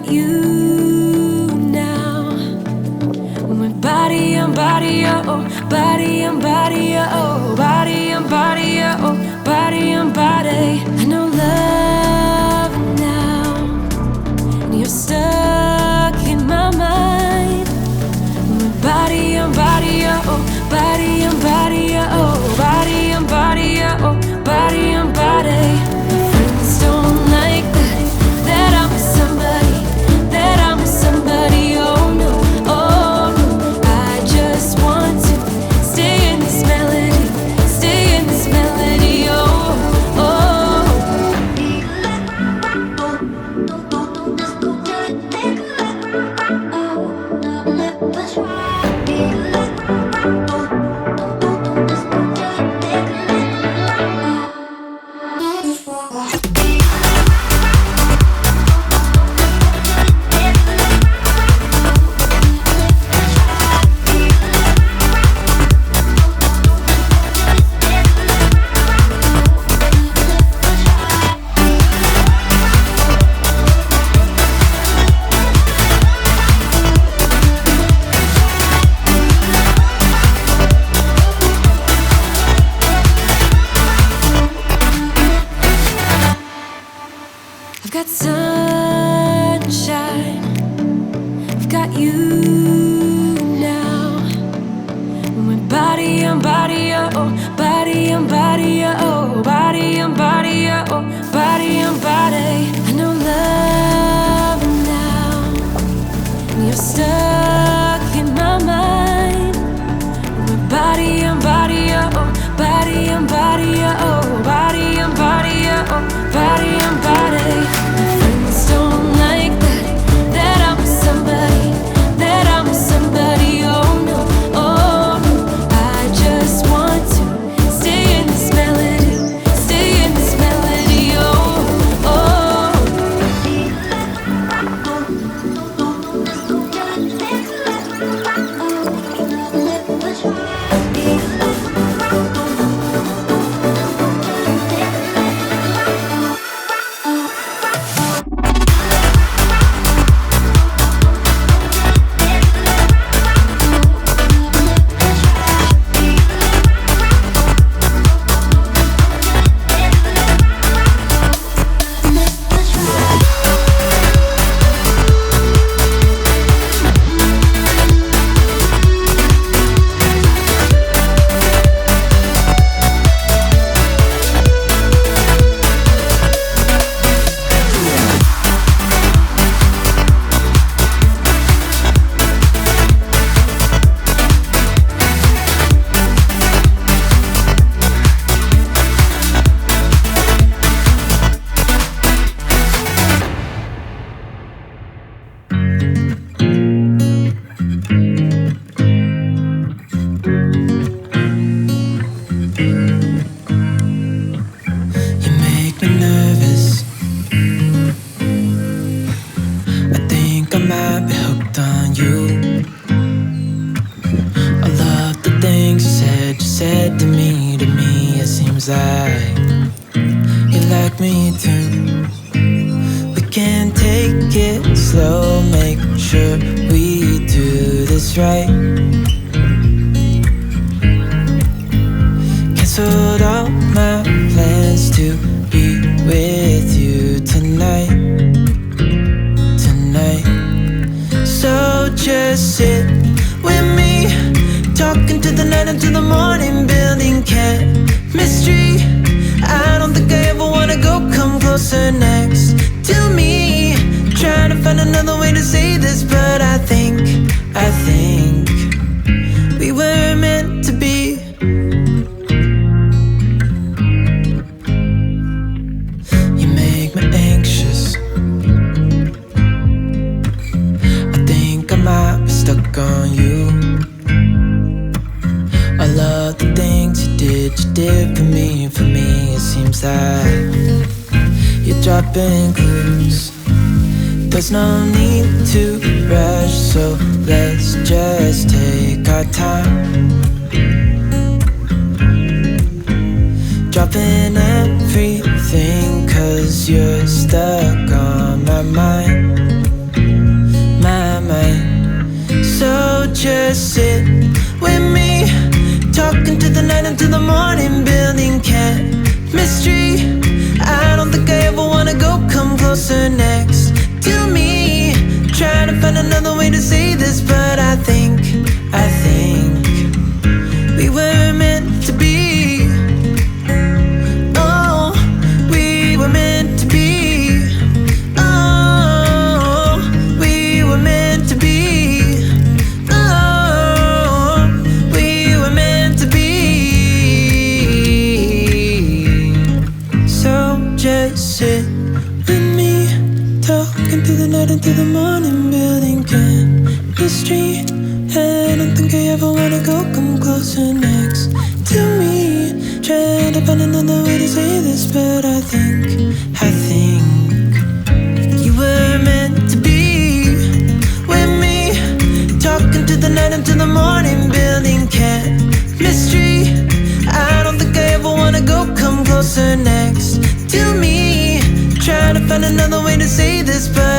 got you now. When body on body, oh, body on body, oh, body on body, oh, body on body. I know love now, and you're stuck in my mind. When body on body, oh, body on body, oh, body on body, oh, body on body. My friends don't like that I'm with somebody, that I'm with somebody, oh no, oh no. I just want to stay in this melody, stay in this melody, oh, oh. I've got sunshine, I've got you now. When body on body, oh, body on body, oh, body on body, oh, body on body. I know love now, and you're stuck in my mind. When body on body, oh, body on body, oh, body on body, oh, body on body. My friends don't like that I'm with somebody, that I'm with somebody, oh no, oh no. I just want to stay in this melody, stay in this melody, oh, oh. There's no need to rush, so let's just take our time. Dropping everything, 'cause you're stuck on my mind. just sit with me, talking to the night until the morning, building chemistry. I don't think I ever wanna go, come closer next to me. Trying to find another way to say this, but I think we were meant to be. Oh, we were meant to be. Oh, we were meant to be. Oh, we were meant to be. So just sit with me, talking to the night until the morning, building chemistry. I don't think I ever wanna go, come closer next to me. Trying to find another way to say this, but I think you were meant to be with me, talking to the night until the morning, building chemistry. I don't think I ever wanna go, come closer next to me. Trying to find another way to say this, but